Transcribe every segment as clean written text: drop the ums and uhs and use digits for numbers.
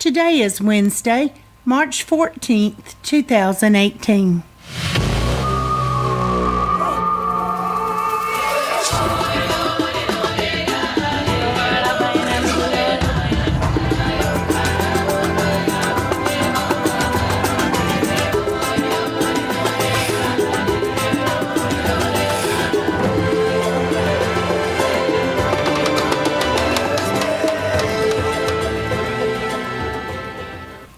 Today is Wednesday, March 14th, 2018.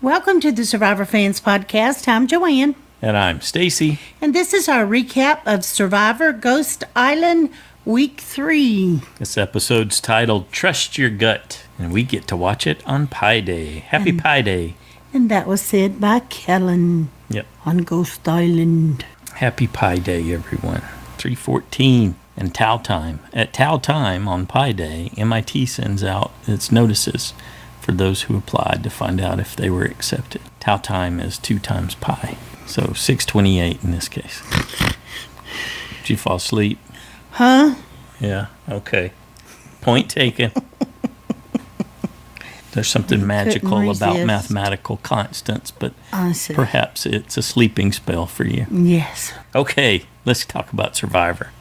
Welcome to the Survivor Fans Podcast. I'm Joanne. And I'm Stacy. And this is our recap of Survivor Ghost Island Week 3. This episode's titled Trust Your Gut, and we get to watch it on Pie Day. Happy Pie Day. And that was said by Kellen on Ghost Island. Happy Pie Day, everyone. 3:14 and Tau time. At Tau time on Pie Day, MIT sends out its notices for those who applied to find out if they were accepted. Tau time is 2 times pi, so 6:28 in this case. Did you fall asleep? Huh? Yeah, okay. Point taken. There's something magical about mathematical constants, but perhaps it's a sleeping spell for you. Yes. Okay, let's talk about Survivor.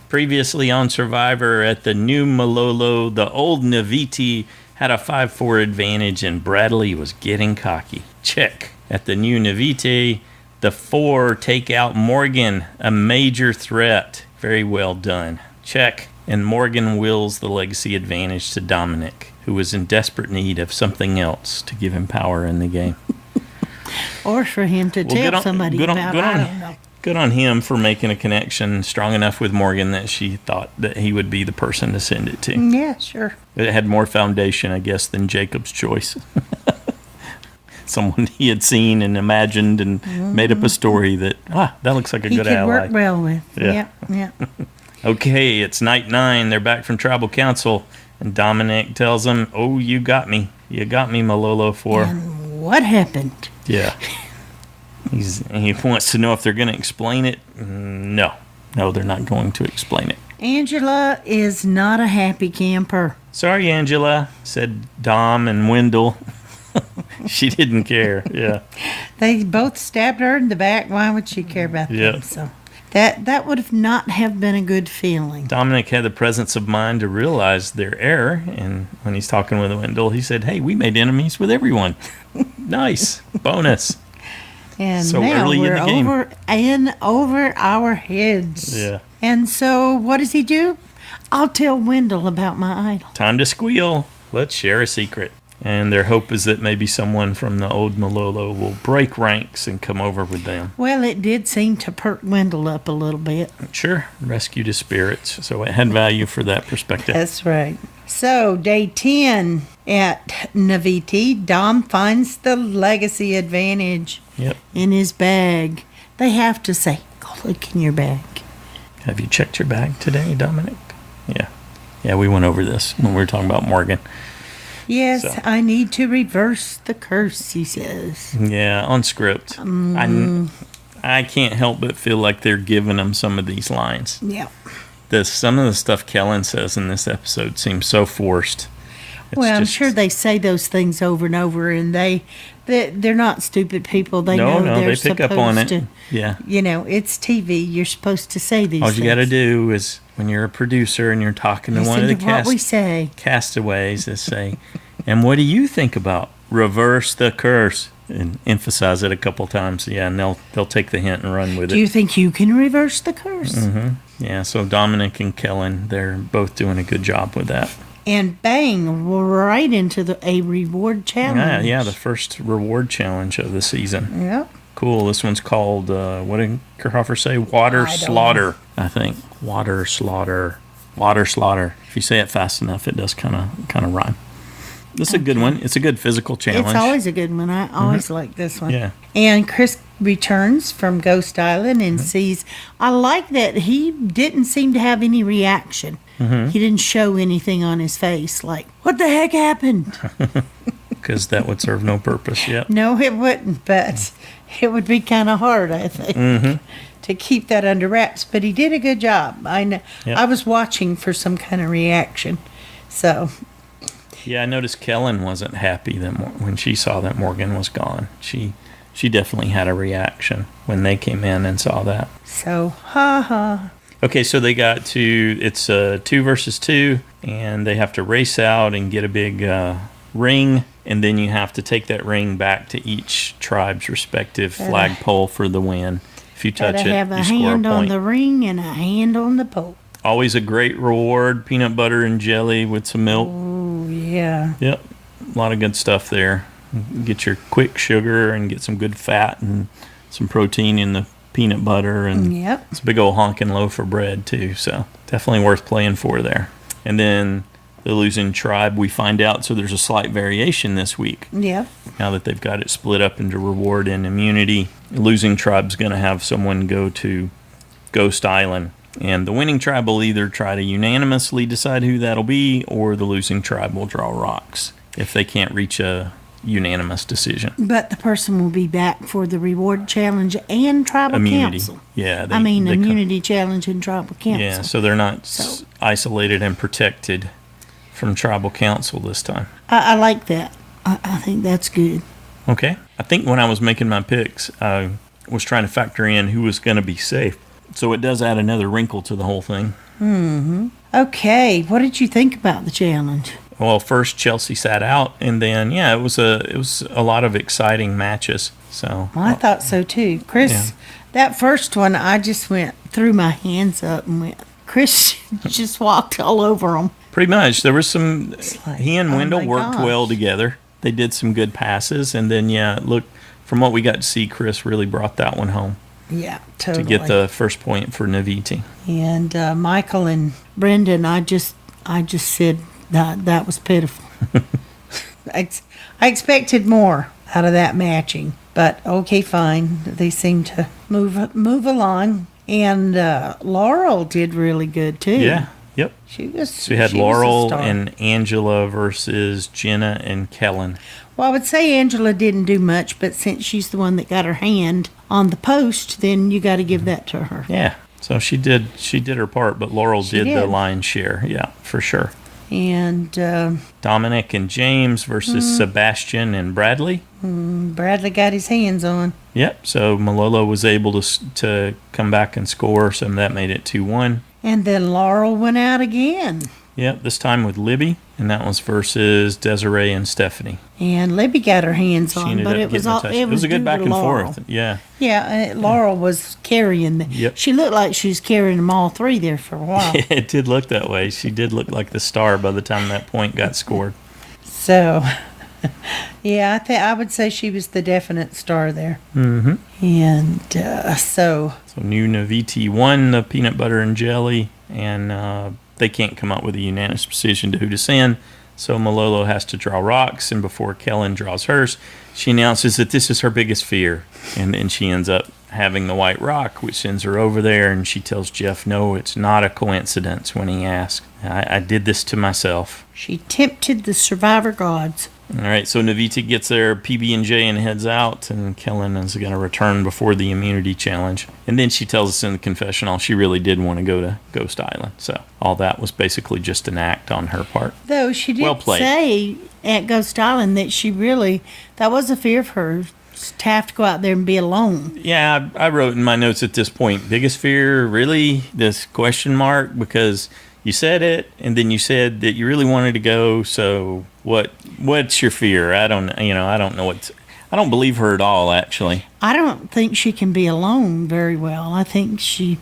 Previously on Survivor, at the new Malolo, the old Naviti had a 5-4 advantage and Bradley was getting cocky. Check. At the new Naviti, the 4 take out Morgan, a major threat. Very well done. Check. And Morgan wills the legacy advantage to Dominic, who was in desperate need of something else to give him power in the game. Or for him to tell somebody about it. I don't know. Good on him for making a connection strong enough with Morgan that she thought that he would be the person to send it to. Yeah, sure. It had more foundation, I guess, than Jacob's choice. Someone he had seen and imagined and made up a story that looks like a good ally. He could work well with. Yeah. Okay, it's night 9. They're back from tribal council, and Dominic tells them, "Oh, you got me. You got me, Malolo 4." And what happened? Yeah. He wants to know if they're going to explain it. No, they're not going to explain it. Angela is not a happy camper. Sorry, Angela, said Dom and Wendell. She didn't care. Yeah. They both stabbed her in the back. Why would she care about them? So that would have not have been a good feeling. Dominic had the presence of mind to realize their error, and when he's talking with Wendell, he said, "Hey, we made enemies with everyone." Nice. Bonus. And so now early we're in the game. over our heads. Yeah. And so what does he do? I'll tell Wendell about my idol. Time to squeal. Let's share a secret. And their hope is that maybe someone from the old Malolo will break ranks and come over with them. Well, it did seem to perk Wendell up a little bit. Sure. Rescued his spirits. So it had value for that perspective. That's right. So, day 10 at Naviti, Dom finds the legacy advantage in his bag. They have to say, "Go look in your bag." Have you checked your bag today, Dominic? Yeah. Yeah, we went over this when we were talking about Morgan. Yes, so. I need to reverse the curse, he says. Yeah, on script. I can't help but feel like they're giving him some of these lines. Yeah. Some of the stuff Kellen says in this episode seems so forced. I'm sure they say those things over and over, and they're not stupid people. They know they're they pick up on it. Yeah. You know, it's TV. You're supposed to say these things. All you got to do is, when you're a producer and you're talking to one of the castaways, is say, "And what do you think about reverse the curse?" And emphasize it a couple times. Yeah, and they'll take the hint and run with it. Do you think you can reverse the curse? Mm-hmm. Yeah, so Dominic and Kellen, they're both doing a good job with that. And bang, right into a reward challenge. Yeah, the first reward challenge of the season. Yep. Cool. This one's called, what did Kerhofer say? Water slaughter, I think. Water slaughter. If you say it fast enough, it does kind of rhyme. This is a good one. It's a good physical challenge. It's always a good one. I always like this one. Yeah. And Chris returns from Ghost Island and sees, I like that he didn't seem to have any reaction. He didn't show anything on his face like, what the heck happened? Because that would serve no purpose, No, it wouldn't, but it would be kind of hard, I think, to keep that under wraps. But he did a good job. I know. I was watching for some kind of reaction. So Yeah, I noticed Kellen wasn't happy when she saw that Morgan was gone. She definitely had a reaction when they came in and saw that. So, ha ha. Okay, so they got to, it's 2 versus 2, and they have to race out and get a big ring, and then you have to take that ring back to each tribe's respective flagpole for the win. If you touch it, you have a score a hand on point. the ring and a hand on the pole. Always a great reward, peanut butter and jelly with some milk. Oh, yeah. Yep, a lot of good stuff there. Get your quick sugar and get some good fat and some protein in the peanut butter, and it's a big old honking loaf of bread too, so definitely worth playing for there. And then the losing tribe, we find out, so there's a slight variation this week. Yep. Now that they've got it split up into reward and immunity, the losing tribe's going to have someone go to Ghost Island, and the winning tribe will either try to unanimously decide who that'll be, or the losing tribe will draw rocks if they can't reach a unanimous decision. But the person will be back for the reward challenge and tribal Immunity. council. Yeah. Immunity challenge and tribal council. Yeah, so they're not isolated and protected from tribal council this time. I like that. I think that's good. Okay. I think when I was making my picks, I was trying to factor in who was going to be safe. So it does add another wrinkle to the whole thing. Mm-hmm. Okay, what did you think about the challenge? Well, first Chelsea sat out, and then it was a lot of exciting matches. So I thought so too, Chris. That first one, I just threw my hands up and went. Chris just walked all over them. Pretty much, there was some. He and Wendell worked gosh. well together. They did some good passes, and then look, from what we got to see, Chris really brought that one home. Yeah, totally. To get the first point for Naviti. And Michael and Brendan, I just said. That was pitiful. I expected more out of that matching, but okay, fine. They seem to move along, and Laurel did really good too. Yeah, yep. So we had Laurel and Angela versus Jenna and Kellen. Well, I would say Angela didn't do much, but since she's the one that got her hand on the post, then you got to give that to her. Yeah. So she did her part, but Laurel did the lion's share. Yeah, for sure. And Dominic and James versus Sebastian and Bradley. Bradley got his hands on. Yep. So Malolo was able to come back and score. So that made it 2-1. And then Laurel went out again. Yep. This time with Libby, and that was versus Desiree and Stephanie. And Libby got her hands on, but it was a good back and forth. Yeah. Yeah. Laurel was carrying them. Yep. She looked like she was carrying them all three there for a while. It did look that way. She did look like the star by the time that point got scored. So, yeah, I would say she was the definite star there. Mm-hmm. And so New Naviti won the peanut butter and jelly, and they can't come up with a unanimous decision to who to send. So Malolo has to draw rocks, and before Kellen draws hers, she announces that this is her biggest fear. And then she ends up having the white rock, which sends her over there, and she tells Jeff, no, it's not a coincidence when he asks. I did this to myself. She tempted the survivor gods. All right, so Naviti gets their PB&J and heads out, and Kellen is going to return before the immunity challenge. And then she tells us in the confessional she really did want to go to Ghost Island. So all that was basically just an act on her part. Though she did say at Ghost Island that that was a fear of hers, to have to go out there and be alone. Yeah, I wrote in my notes at this point, biggest fear, really, this question mark, because you said it, and then you said that you really wanted to go. So what's your fear? I don't know I don't believe her at all, actually. I don't think she can be alone very well. I think she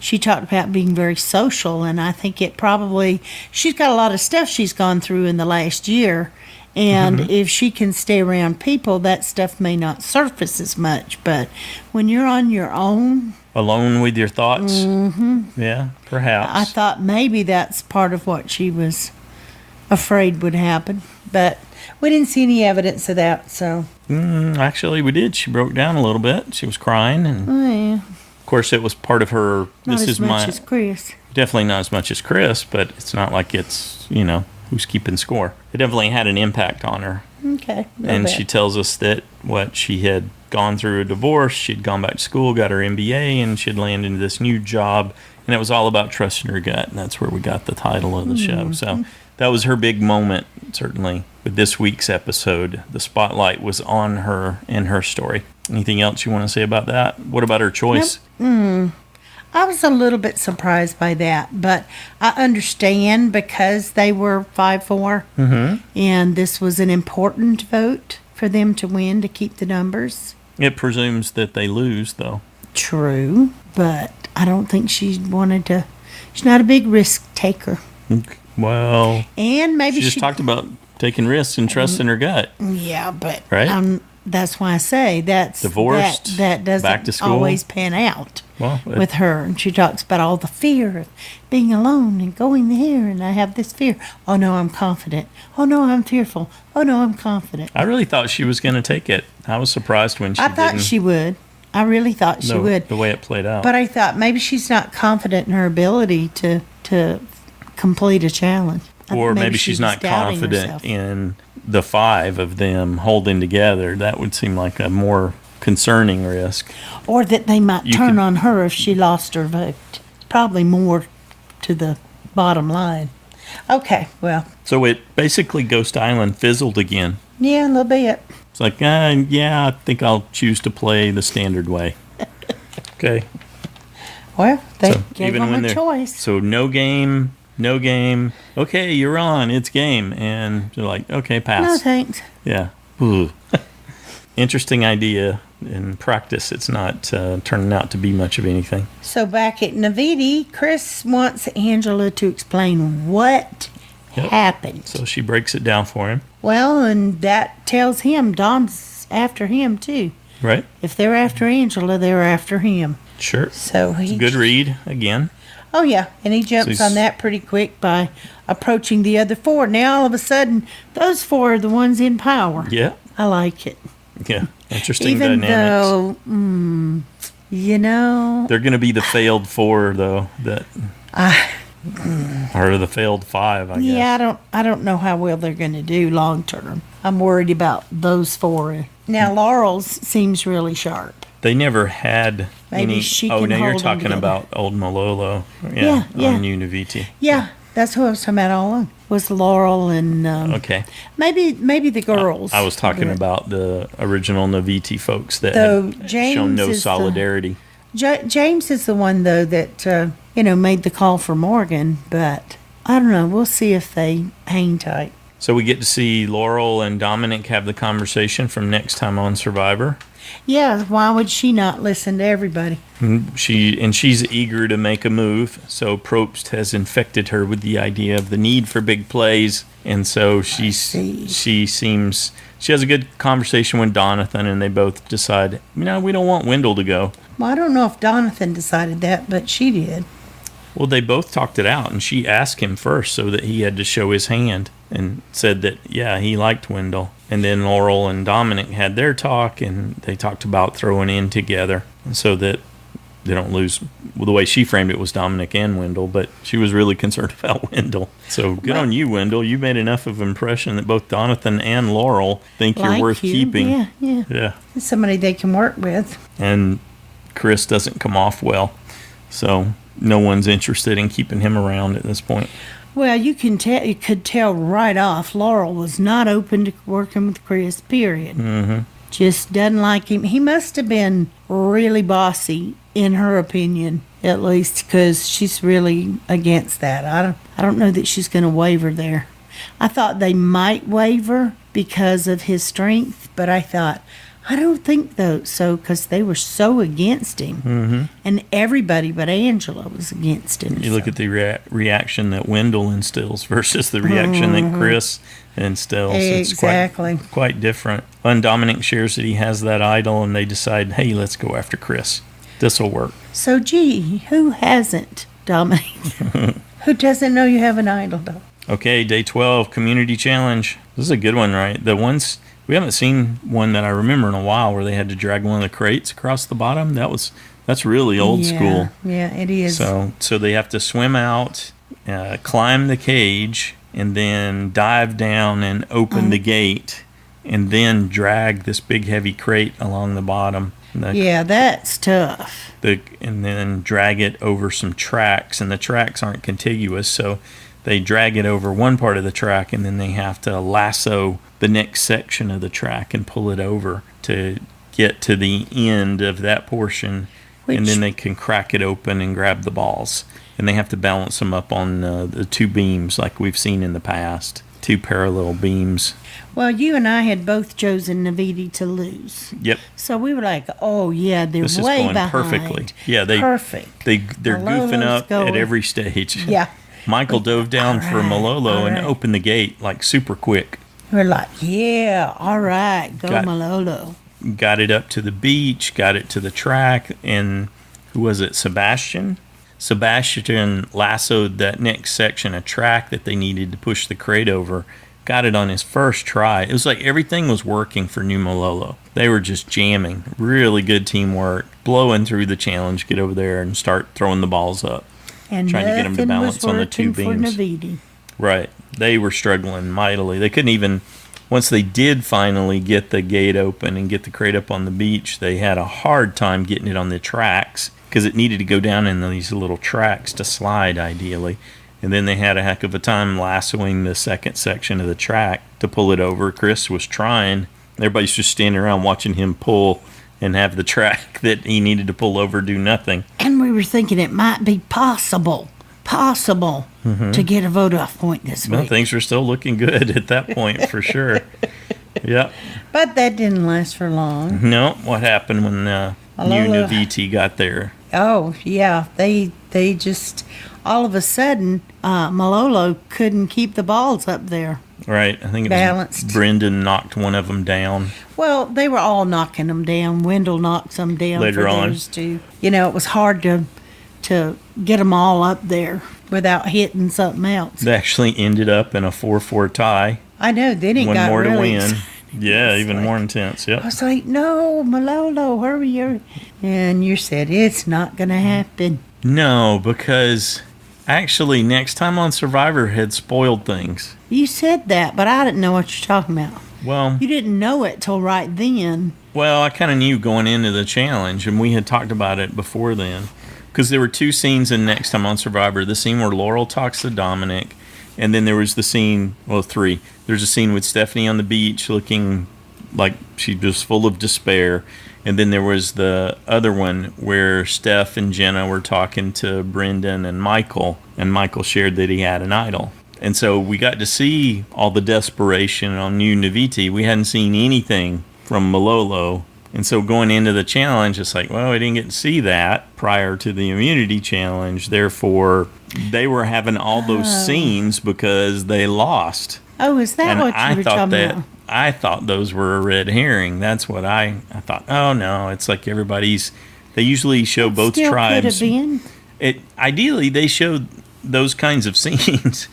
talked about being very social, and I think she's got a lot of stuff she's gone through in the last year. And if she can stay around people, that stuff may not surface as much. But when you're on your own, alone with your thoughts, yeah, perhaps. I thought maybe that's part of what she was afraid would happen. But we didn't see any evidence of that. So actually, we did. She broke down a little bit. She was crying, and of course, it was part of her. Not as much as Chris. Definitely not as much as Chris, but it's not like it's who's keeping score. It definitely had an impact on her. Okay. And she tells us that she had gone through a divorce, she'd gone back to school, got her MBA, and she'd landed into this new job, and it was all about trusting her gut, and that's where we got the title of the show. So that was her big moment certainly with this week's episode, the spotlight was on her and her story. Anything else you want to say about that? What about her choice? I was a little bit surprised by that, but I understand because they were 5-4, and this was an important vote for them to win to keep the numbers. It presumes that they lose, though. True, but I don't think she wanted to. She's not a big risk taker. Well, and maybe she just talked about taking risks and trusting her gut. Yeah, but right? That's why I say that's divorced. That doesn't back to school. Always pan out well, with her. And she talks about all the fear of being alone and going there. And I have this fear. Oh no, I'm confident. Oh no, I'm fearful. Oh no, I'm confident. I really thought she was going to take it. I was surprised when she didn't. I thought she would. I really thought she would. The way it played out. But I thought maybe she's not confident in her ability to complete a challenge. Or maybe she's not confident herself. In the 5 of them holding together. That would seem like a more concerning risk. Or that they might turn on her if she lost her vote. Probably more to the bottom line. Okay, well. So it basically Ghost Island fizzled again. Yeah, a little bit. It's like, yeah, I think I'll choose to play the standard way. Okay. Well, they gave them a choice. So no game. Okay, you're on. It's game. And they're like, okay, pass. No, thanks. Yeah. Ooh. Interesting idea. In practice, it's not turning out to be much of anything. So back at Naviti, Chris wants Angela to explain what happened. So she breaks it down for him. Well, and that tells him Dom's after him, too. Right. If they're after Angela, they're after him. Sure. So it's a good read, again. Oh, yeah, and he jumps on that pretty quick by approaching the other 4. Now, all of a sudden, those 4 are the ones in power. Yeah. I like it. Yeah, interesting Even dynamics. Though, they're going to be the failed 4, though, that or the failed 5, I guess. Yeah, I don't know how well they're going to do long term. I'm worried about those 4. Now, Laurel's seems really sharp. They never had Maybe any. She oh, can now you're hold talking about Old Malolo. Yeah. On New Naviti. Yeah, that's who I was talking about all along. Was Laurel and okay. Maybe the girls. I was talking about the original Naviti folks that had shown no solidarity. James is the one though that made the call for Morgan, but I don't know. We'll see if they hang tight. So we get to see Laurel and Dominic have the conversation from next time on Survivor. Yeah, why would she not listen to everybody? She's eager to make a move. So Probst has infected her with the idea of the need for big plays, and so she has a good conversation with Donathan, and they both decide, we don't want Wendell to go. Well, I don't know if Donathan decided that, but she did. Well, they both talked it out, and she asked him first so that he had to show his hand and said that, yeah, he liked Wendell. And then Laurel and Dominic had their talk, and they talked about throwing in together so that they don't lose. Well, the way she framed it was Dominic and Wendell, but she was really concerned about Wendell. So good on you, Wendell. You made enough of an impression that both Donathan and Laurel think you're worth keeping. Yeah. It's somebody they can work with. And Chris doesn't come off well, so no one's interested in keeping him around at this point. Well, you could tell right off Laurel was not open to working with Chris, period. Mm-hmm. Just doesn't like him. He must have been really bossy, in her opinion, at least, because she's really against that. I don't know that she's going to waver there. I thought they might waver because of his strength, but I thought, I don't think so, because they were so against him. Mm-hmm. And everybody but Angela was against him. You look at the reaction that Wendell instills versus the reaction that Chris instills. Exactly. It's quite different. And Dominic shares that he has that idol, and they decide, hey, let's go after Chris. This will work. So, who hasn't, Dominic? Who doesn't know you have an idol, though? Okay, day 12, community challenge. This is a good one, right? The ones... We haven't seen one that I remember in a while where they had to drag one of the crates across the bottom. That's really old school. Yeah, it is. So they have to swim out, climb the cage, and then dive down and open the gate, and then drag this big heavy crate along the bottom. That's tough. And then drag it over some tracks, and the tracks aren't contiguous, so they drag it over one part of the track, and then they have to lasso the next section of the track and pull it over to get to the end of that portion. And then they can crack it open and grab the balls. And they have to balance them up on the two beams like we've seen in the past. Two parallel beams. Well, you and I had both chosen Naviti to lose. Yep. So we were like, oh, yeah, they're this way is going behind. Perfectly. Yeah, Perfect. They're goofing up going. at every stage. Yeah. Michael dove down for Malolo and opened the gate like super quick. We're like, yeah, all right, go Malolo. Got it up to the beach, got it to the track, and who was it, Sebastian? Sebastian lassoed that next section of track that they needed to push the crate over. Got it on his first try. It was like everything was working for New Malolo. They were just jamming. Really good teamwork. Blowing through the challenge, get over there and start throwing the balls up. And trying to get them to balance on the two beams. Right. They were struggling mightily. They couldn't even, once they did finally get the gate open and get the crate up on the beach, they had a hard time getting it on the tracks because it needed to go down in these little tracks to slide, ideally. And then they had a heck of a time lassoing the second section of the track to pull it over. Chris was trying. Everybody's just standing around watching him pull and have the track that he needed to pull over do nothing. And we were thinking it might be possible to get a vote-off point this week. Well, things were still looking good at that point, for sure. Yep. But that didn't last for long. No, what happened when New Naviti got there? Oh, yeah. They just, all of a sudden, Malolo couldn't keep the balls up there. Right. I think it balanced. Was Brendan knocked one of them down. Well, they were all knocking them down. Wendell knocked some down later on. Those two. You know, it was hard to get them all up there without hitting something else. They actually ended up in a 4-4 tie. I know. Then it one got more really to win. exciting. Yeah, even more intense. Yep. I was like, no, Malolo, hurry. And you said, it's not going to happen. No, because actually next time on Survivor had spoiled things. You said that, but I didn't know what you're talking about. Well, you didn't know it till right then. Well, I kind of knew going into the challenge, and we had talked about it before then. Because there were two scenes in Next Time on Survivor. The scene where Laurel talks to Dominic, and then there was the scene, well, three. There's a scene with Stephanie on the beach looking like she was full of despair. And then there was the other one where Steph and Jenna were talking to Brendan and Michael shared that he had an idol. And so we got to see all the desperation on New Naviti. We hadn't seen anything from Malolo. And so going into the challenge, it's like, well, we didn't get to see that prior to the immunity challenge. Therefore, they were having all those scenes because they lost. Oh, is that what you were talking about? I thought those were a red herring. That's what I thought. Oh, no, it's like they usually show both tribes. Could have been. Ideally, they showed those kinds of scenes,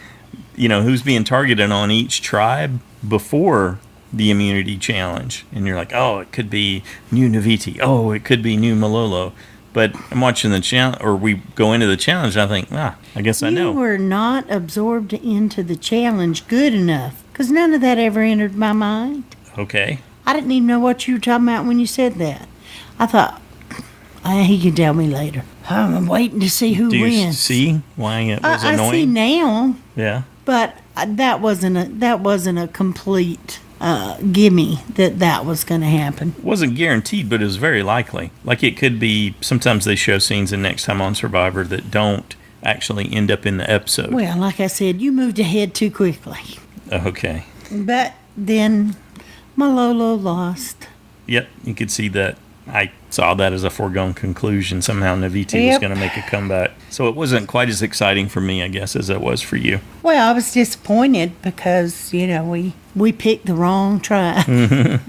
who's being targeted on each tribe before the immunity challenge. And you're like, oh, it could be New Naviti. Oh, it could be New Malolo. But I'm watching the challenge, or we go into the challenge, and I think, I guess I know. You were not absorbed into the challenge good enough, because none of that ever entered my mind. Okay. I didn't even know what you were talking about when you said that. I thought, he can tell me later. I'm waiting to see who wins. Do you see why it was annoying? I see now. Yeah. But that wasn't a complete gimme that was going to happen. It wasn't guaranteed, but it was very likely. Like it could be, sometimes they show scenes in Next Time on Survivor that don't actually end up in the episode. Well, like I said, you moved ahead too quickly. Okay. But then Malolo lost. Yep, you could see that. I saw that as a foregone conclusion. Somehow Naviti was going to make a comeback. So it wasn't quite as exciting for me, I guess, as it was for you. Well, I was disappointed because, we picked the wrong tribe.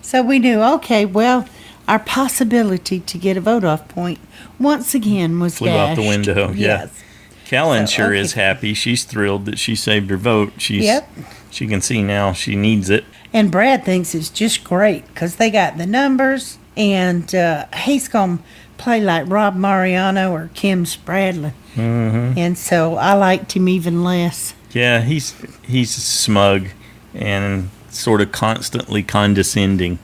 So we knew, okay, well, our possibility to get a vote-off point once again was flew out the window. Yes. Yeah. Kellen is happy. She's thrilled that she saved her vote. She can see now she needs it. And Brad thinks it's just great because they got the numbers, and he's going to play like Rob Mariano or Kim Spradlin. Mm-hmm. And so I liked him even less. Yeah, he's smug and sort of constantly condescending.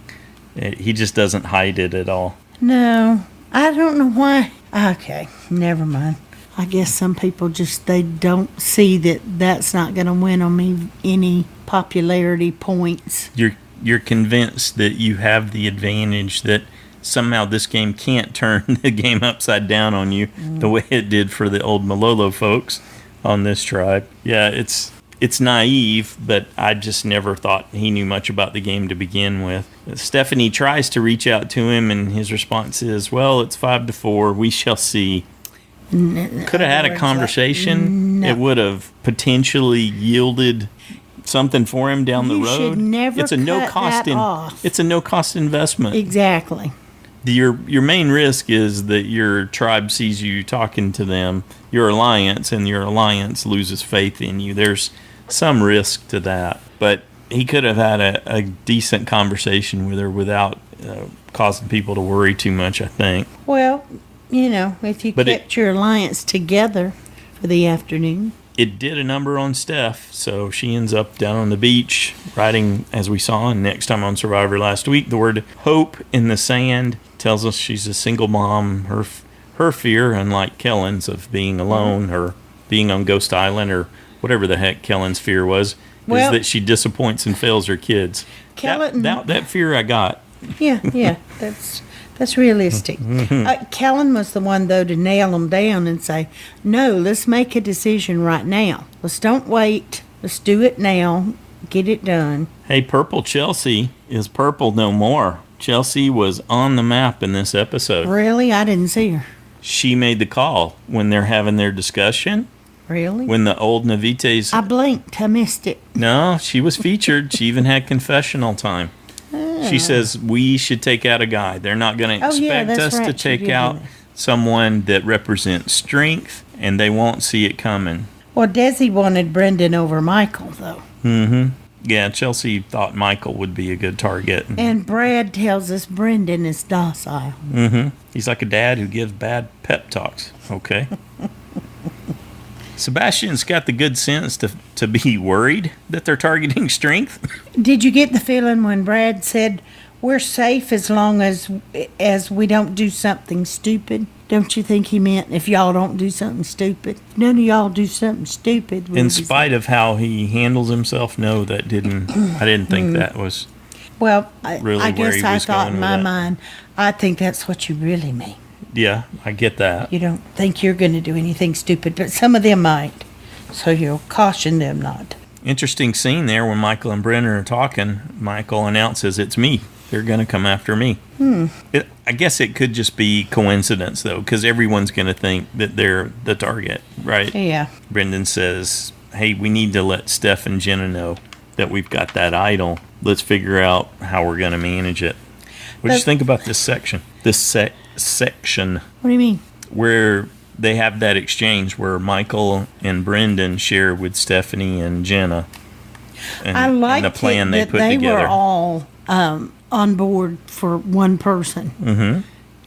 He just doesn't hide it at all. No, I don't know why. Okay, never mind. I guess some people they don't see that that's not going to win on me any popularity points. You're convinced that you have the advantage, that somehow this game can't turn the game upside down on you the way it did for the old Malolo folks on this tribe. Yeah, it's naive, but I just never thought he knew much about the game to begin with. Stephanie tries to reach out to him, and his response is, well, it's 5-4. We shall see. Could have had a conversation. No. It would have potentially yielded something for him down the road. You should never it's a no cost off. It's a no cost investment. Exactly. Your main risk is that your tribe sees you talking to them, your alliance, and your alliance loses faith in you. There's some risk to that, but he could have had a decent conversation with her without causing people to worry too much, I think. Well, if you kept your alliance together for the afternoon. It did a number on Steph, so she ends up down on the beach writing, as we saw in Next Time on Survivor last week, the word hope in the sand. Tells us she's a single mom. Her fear, unlike Kellen's, of being alone or being on Ghost Island or whatever the heck Kellen's fear was, is that she disappoints and fails her kids. That fear I got. Yeah, that's realistic. Kellen was the one, though, to nail them down and say, no, let's make a decision right now. Let's don't wait. Let's do it now. Get it done. Hey, Purple Chelsea is purple no more. Chelsea was on the map in this episode. Really? I didn't see her. She made the call when they're having their discussion. Really? When the old Navites... I blinked. I missed it. No, she was featured. She even had confessional time. She says, we should take out a guy. They're not going to expect us to take out someone that represents strength, and they won't see it coming. Well, Desi wanted Brendan over Michael, though. Mm-hmm. Yeah, Chelsea thought Michael would be a good target. And Brad tells us Brendan is docile. Mm-hmm. He's like a dad who gives bad pep talks. Okay. Sebastian's got the good sense to be worried that they're targeting strength. Did you get the feeling when Brad said, we're safe as long as we don't do something stupid? Don't you think he meant if y'all don't do something stupid? None of y'all do something stupid. In spite of how he handles himself, no, that didn't. I didn't think that was. Well, really I guess I thought in my that. mind, I think that's what you really mean. Yeah, I get that. You don't think you're going to do anything stupid, but some of them might. So you'll caution them not. Interesting scene there when Michael and Brennan are talking. Michael announces, it's me. They're going to come after me. I guess it could just be coincidence, though, because everyone's going to think that they're the target, right? Yeah. Brendan says, hey, we need to let Steph and Jenna know that we've got that idol. Let's figure out how we're going to manage it. What do you think about this section? This section. What do you mean? Where they have that exchange where Michael and Brendan share with Stephanie and Jenna. And, I liked the plan they put they together. were all on board for one person. Mm-hmm.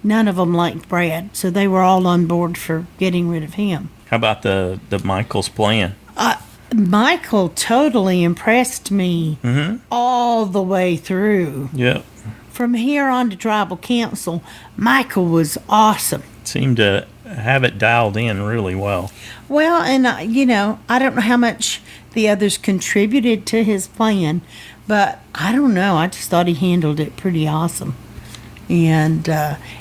None of them liked Brad, so they were all on board for getting rid of him. How about the Michael's plan? Michael totally impressed me all the way through. Yep. From here on to Tribal Council, Michael was awesome. Seemed to have it dialed in really well. Well, and I don't know how much the others contributed to his plan, but I don't know. I just thought he handled it pretty awesome. And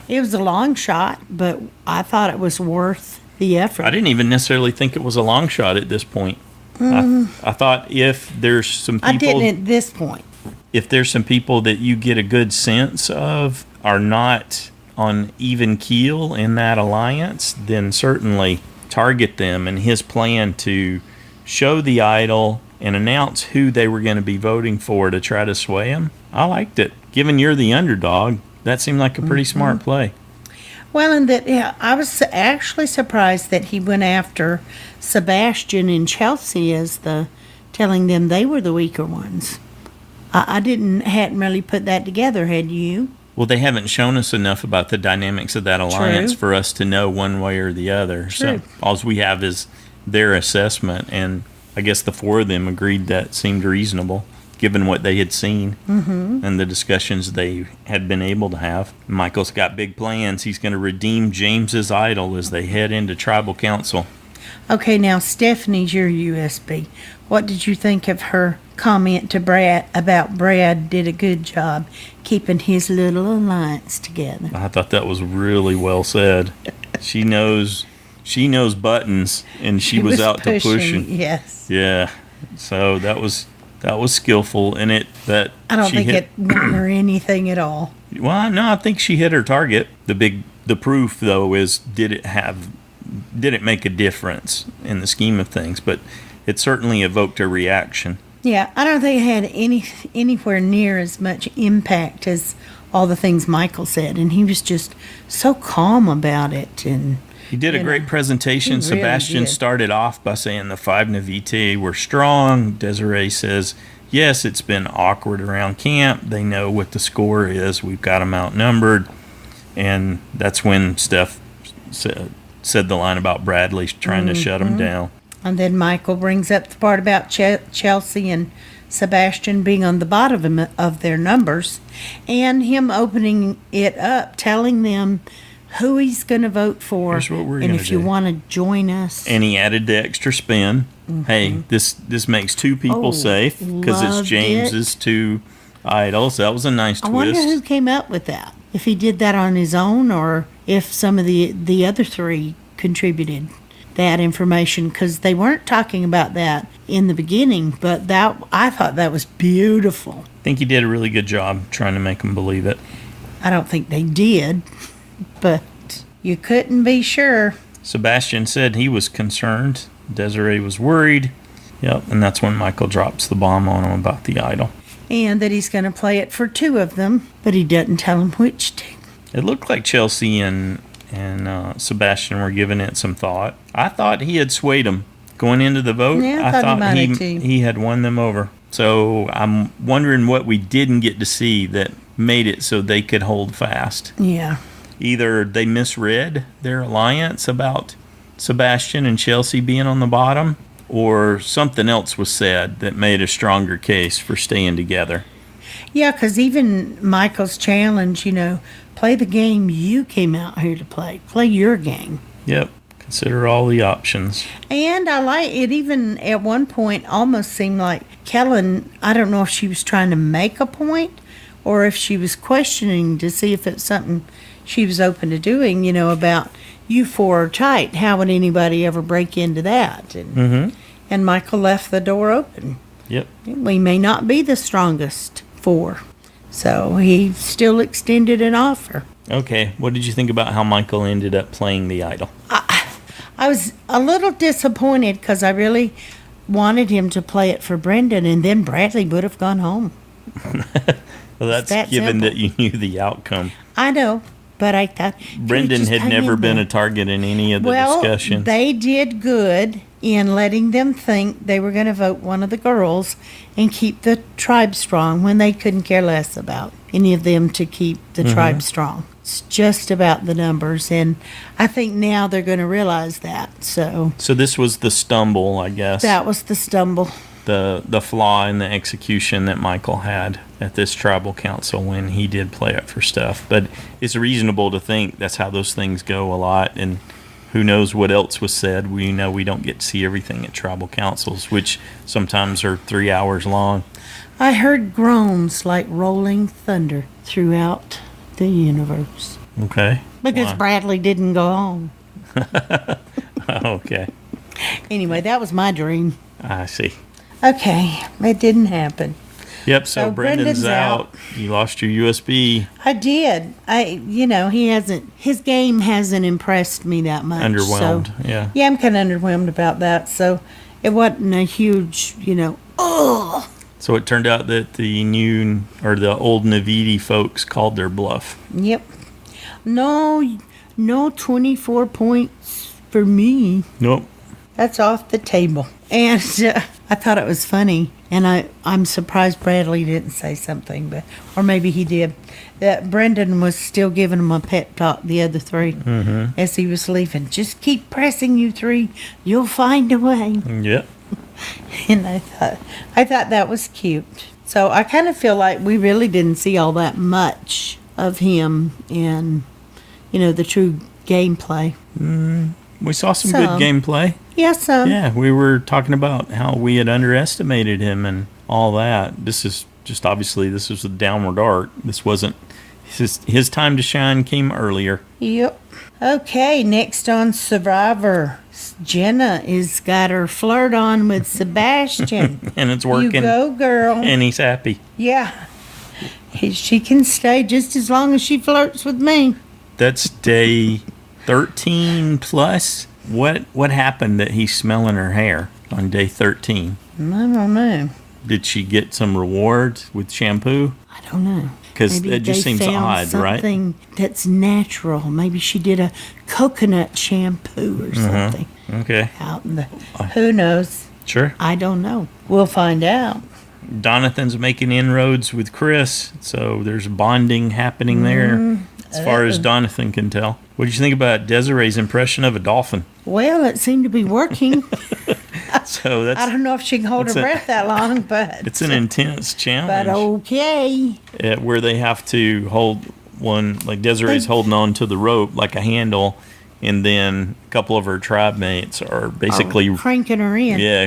it was a long shot, but I thought it was worth the effort. I didn't even necessarily think it was a long shot at this point. I thought if there's some people... I didn't at this point. If there's some people that you get a good sense of are not on even keel in that alliance, then certainly target them. And his plan to show the idol and announce who they were going to be voting for to try to sway him, I liked it. Given you're the underdog, that seemed like a pretty smart play. Well, and I was actually surprised that he went after Sebastian and Chelsea as telling them they were the weaker ones. I hadn't really put that together, had you? Well, they haven't shown us enough about the dynamics of that alliance True. for us to know one way or the other. True. So all we have is their assessment, and I guess the four of them agreed that seemed reasonable. given what they had seen and the discussions they had been able to have. Michael's got big plans. He's going to redeem James's idol as they head into tribal council. Okay, now Stephanie's your USB. What did you think of her comment to Brad about Brad did a good job keeping his little alliance together? I thought that was really well said. She knows buttons, and she was out to push. Yes. Yeah. So that was skillful in it. That I don't think it won her anything at all. Well, no, I think she hit her target. The proof though is did it make a difference in the scheme of things? But it certainly evoked a reaction. Yeah, I don't think it had anywhere near as much impact as all the things Michael said, and he was just so calm about it. And he did a great presentation. Really Sebastian started off by saying the 5 Naviti were strong. Desiree says, yes, it's been awkward around camp. They know what the score is. We've got them outnumbered. And that's when Steph said the line about Bradley trying to shut them down. And then Michael brings up the part about Chelsea and Sebastian being on the bottom of their numbers, and him opening it up, telling them who he's going to vote for, Here's what we're and if you want to join us. And he added the extra spin. Hey, this makes 2 people safe because it's James's 2 idols. That was a nice twist. I wonder who came up with that. If he did that on his own, or if some of the other 3 contributed that information, because they weren't talking about that in the beginning, but I thought that was beautiful. I think he did a really good job trying to make them believe it. I don't think they did, but you couldn't be sure. Sebastian said he was concerned. Desiree was worried. Yep, and that's when Michael drops the bomb on him about the idol. And that he's going to play it for 2 of them, but he doesn't tell them which 2. It looked like Chelsea and Sebastian were giving it some thought. I thought he had swayed them going into the vote. Yeah, I thought he had won them over. So I'm wondering what we didn't get to see that made it so they could hold fast. Yeah. Either they misread their alliance about Sebastian and Chelsea being on the bottom, or something else was said that made a stronger case for staying together. Yeah, because even Michael's challenge, play the game you came out here to play. Play your game. Yep. Consider all the options. And I like it, even at one point almost seemed like Kellen, I don't know if she was trying to make a point or if she was questioning to see if it's something she was open to doing, about you 4 are tight. How would anybody ever break into that? And Michael left the door open. Yep. We may not be the strongest 4. So he still extended an offer. Okay, what did you think about how Michael ended up playing the idol? I was a little disappointed because I really wanted him to play it for Brendan, and then Bradley would have gone home. Well, that's given simple. That you knew the outcome. I know, but I thought Brendan had never been a target in any of the discussions. They did good in letting them think they were going to vote one of the girls and keep the tribe strong when they couldn't care less about any of them to keep the tribe strong. It's just about the numbers, and I think now they're going to realize that. So this was the stumble, I guess. That was the stumble. The flaw in the execution that Michael had at this tribal council when he did play up for stuff. But it's reasonable to think that's how those things go a lot, and who knows what else was said. We know we don't get to see everything at tribal councils, which sometimes are 3 hours long. I heard groans like rolling thunder throughout the universe. Okay. Because Why? Bradley didn't go home. Okay. Anyway, that was my dream. I see. Okay, it didn't happen. Yep, so Brendan's out. You lost your USB. I did. His game hasn't impressed me that much. Underwhelmed, so, yeah. Yeah, I'm kind of underwhelmed about that. So it wasn't a huge, oh. So it turned out that the old Naviti folks called their bluff. Yep. No 24 points for me. Nope. That's off the table. And I thought it was funny, and I'm surprised Bradley didn't say something, or maybe he did, that Brendan was still giving him a pep talk, the other 3, as he was leaving. Just keep pressing, you 3. You'll find a way. Yep. And I thought that was cute. So I kind of feel like we really didn't see all that much of him in, the true gameplay. We saw some good gameplay. Yeah, some. Yeah, we were talking about how we had underestimated him and all that. This is just obviously this was a downward arc. This wasn't his time to shine came earlier. Yep. Okay, next on Survivor, Jenna is got her flirt on with Sebastian. And it's working. You go, girl. And he's happy. Yeah. She can stay just as long as she flirts with me. That's day 13 plus. What happened that he's smelling her hair on day 13? I don't know. Did she get some rewards with shampoo? I don't know. Because it just seems odd, right? Something that's natural. Maybe she did a coconut shampoo or something. Okay. Out in the, who knows? Sure. I don't know. We'll find out. Donathan's making inroads with Chris, so there's bonding happening there, as far as Donathan can tell. What did you think about Desiree's impression of a dolphin? Well, it seemed to be working. So that's. I don't know if she can hold her breath that long, but it's an intense challenge. But okay. Where they have to hold one, like Desiree's holding on to the rope like a handle, and then a couple of her tribe mates are basically cranking her in. Yeah,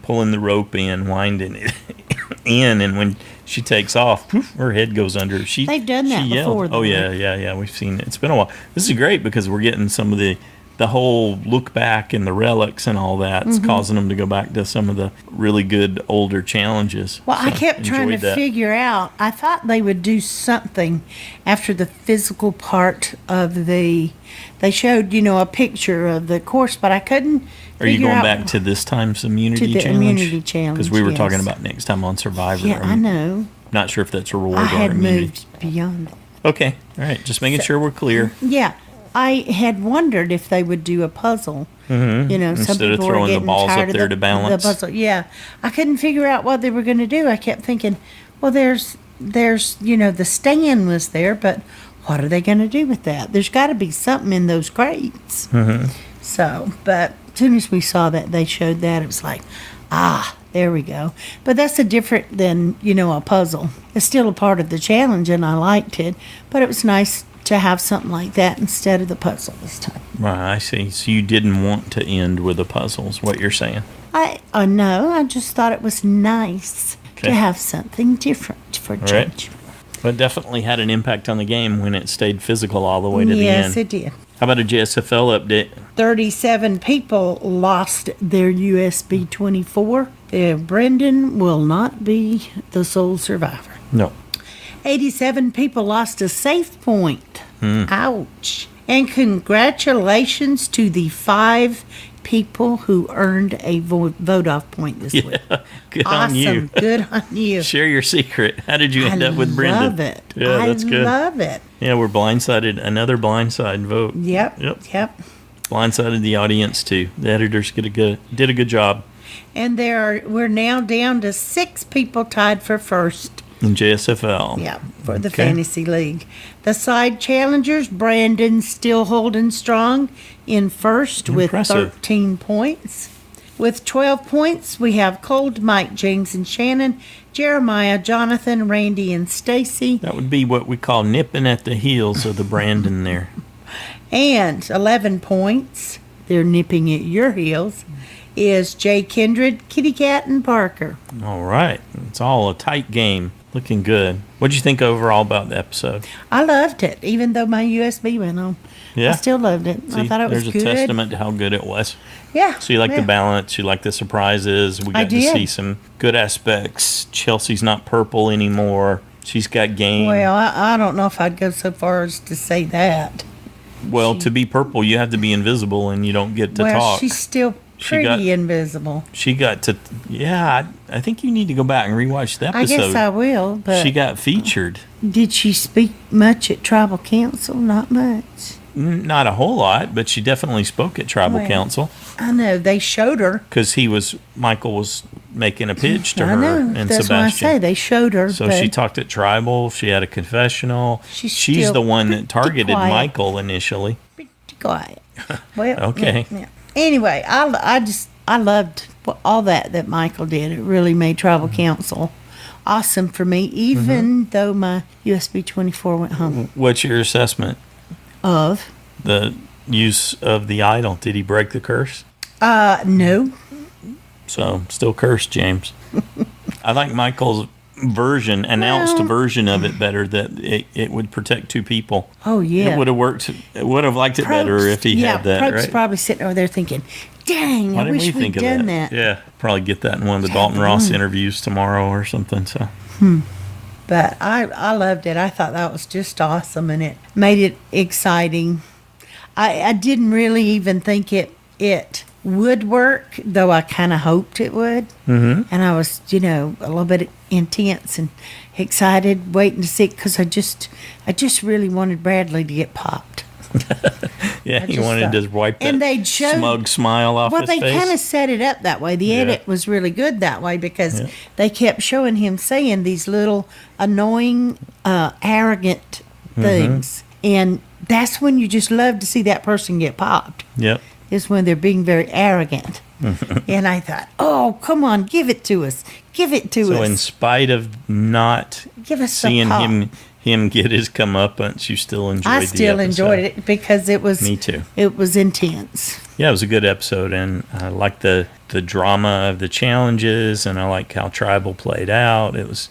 pulling the rope in, winding it in, and when she takes off, poof, her head goes under. They've done that before. Oh yeah. We've seen it. It's been a while. This is great because we're getting some of the whole look back and the relics and all that. It's causing them to go back to some of the really good older challenges. Well, so I kept trying to figure out. I thought they would do something after the physical part of the. They showed, a picture of the course, but I couldn't. Are you going back to this time's immunity challenge? To the immunity challenge, because we were talking about next time on Survivor. Yeah, I know. Not sure if that's a reward I or had immunity. moved beyond that. Okay, all right. Just making sure we're clear. Yeah. I had wondered if they would do a puzzle. Some Instead of people throwing were the getting balls tired up there of to balance. The puzzle. Yeah, I couldn't figure out what they were going to do. I kept thinking, well, there's the stand was there, but what are they going to do with that? There's got to be something in those crates. So, but as soon as we saw that they showed that, it was like, there we go. But that's a different than a puzzle. It's still a part of the challenge, and I liked it. But it was nice to have something like that instead of the puzzle this time. Right, I see. So you didn't want to end with a puzzle, is what you're saying? No, I just thought it was nice to have something different for a change. But it definitely had an impact on the game when it stayed physical all the way to the end. Yes, it did. How about a JSFL update? 37 people lost their USB 24. Brendan will not be the sole survivor. No. 87 people lost a safe point. Ouch. And congratulations to the 5 people who earned a vote-off point this week. Good awesome. on you. Good on you. Share your secret. How did you end up with Brendan? I love it. Yeah, that's good. I love it. Yeah, we're blindsided. Another blindside vote. Yep. Blindsided the audience, too. The editors did a good job. And we're now down to 6 people tied for first. In JSFL. Yeah, for the Fantasy League. The side challengers, Brandon's still holding strong in first with 13 points. With 12 points, we have Cold, Mike, James, and Shannon, Jeremiah, Jonathan, Randy, and Stacy. That would be what we call nipping at the heels of the Brandon there. And 11 points, they're nipping at your heels, is Jay Kindred, Kitty Cat, and Parker. All right. It's all a tight game. Looking good. What did you think overall about the episode? I loved it, even though my USB went on. Yeah. I still loved it. See, I thought it was good. There's a testament to how good it was. Yeah. So you like the balance, you like the surprises. We got to see some good aspects. Chelsea's not purple anymore. She's got game. Well, I don't know if I'd go so far as to say that. Well, to be purple, you have to be invisible and you don't get to talk. Well, she's still pretty invisible. She got to, I think you need to go back and rewatch the episode. I guess I will, but... She got featured. Did she speak much at Tribal Council? Not much. Not a whole lot, but she definitely spoke at Tribal Council. I know. They showed her. Because Michael was making a pitch to her and That's Sebastian. Why I say they showed her. So she talked at Tribal. She had a confessional. She's the one that targeted Michael initially. Pretty quiet. Well, okay. Yeah. Anyway, I loved all that Michael did. It really made Tribal Council awesome for me, even though my USB 24 went home. What's your assessment Of? the use of the idol? Did he break the curse? No. So, still cursed, James. I like Michael's announced version of it better, that it would protect two people. Oh, yeah. It would have worked. It would have liked it better if he had that, Probst's right? probably sitting over there thinking, dang, I wish we'd done that. Yeah, probably get that in one of the Dalton Ross interviews tomorrow or something. So, But I loved it. I thought that was just awesome, and it made it exciting. I didn't really even think it would work, though I kind of hoped it would. Mm-hmm. And I was, a little bit intense and excited, waiting to see, because I just really wanted Bradley to get popped. yeah, he wanted to wipe that smug smile off his face. Well, they kind of set it up that way. The edit was really good that way, because they kept showing him saying these little annoying, arrogant things. And that's when you just love to see that person get popped. Yep. Is when they're being very arrogant. And I thought, oh, come on, give it to us. Give it to us. So in spite of not seeing him get his comeuppance, you still enjoyed the episode? I still enjoyed it, because it was... Me too. It was intense. Yeah, it was a good episode, and I liked the drama of the challenges, and I like how Tribal played out. It's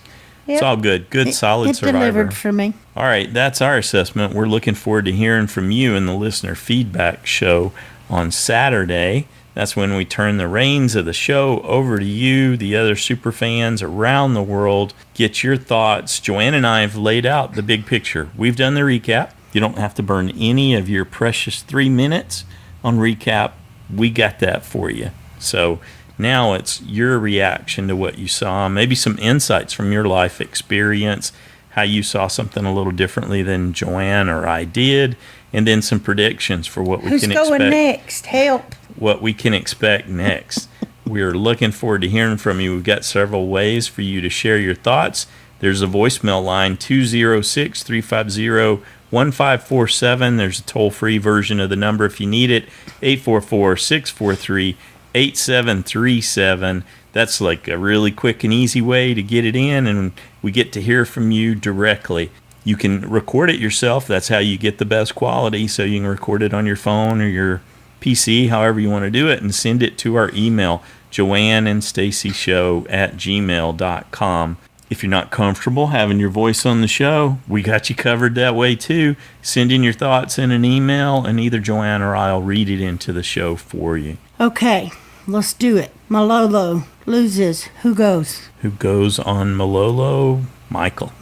all good. Good, solid Survivor. It delivered for me. All right, that's our assessment. We're looking forward to hearing from you in the listener feedback show on Saturday. That's when we turn the reins of the show over to you, the other super fans around the world. Get your thoughts. Joanne and I have laid out the big picture. We've done the recap. You don't have to burn any of your precious 3 minutes on recap. We got that for you. So now it's your reaction to what you saw, maybe some insights from your life experience, how you saw something a little differently than Joanne or I did, and then some predictions for what we can expect. Who's going next? Help. What we can expect next. We're looking forward to hearing from you. We've got several ways for you to share your thoughts. There's a voicemail line, 206-350-1547. There's a toll-free version of the number if you need it, 844-643-8737. That's like a really quick and easy way to get it in, and we get to hear from you directly. You can record it yourself. That's how you get the best quality, so you can record it on your phone or your PC, however you want to do it, and send it to our email, joanneandstacyshow@gmail.com. If you're not comfortable having your voice on the show, we got you covered that way too. Send in your thoughts in an email, and either Joanne or I'll read it into the show for you. Okay, let's do it. Malolo loses. Who goes? Who goes on Malolo? Michael.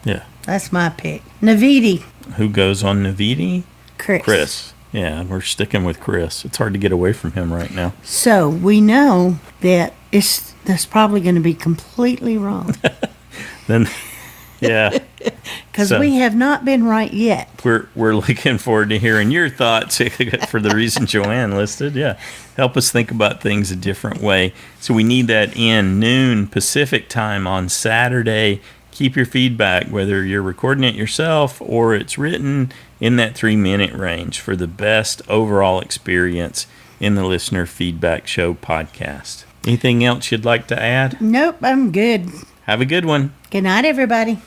Yeah. That's my pick. Naviti. Who goes on Naviti? Chris. Yeah, we're sticking with Chris. It's hard to get away from him right now. So we know that that's probably going to be completely wrong. Then, yeah. Because we have not been right yet. We're looking forward to hearing your thoughts for the reason Joanne listed. Yeah. Help us think about things a different way. So we need that in noon Pacific time on Saturday. Keep your feedback, whether you're recording it yourself or it's written, in that 3-minute range for the best overall experience in the Listener Feedback Show podcast. Anything else you'd like to add? Nope, I'm good. Have a good one. Good night, everybody.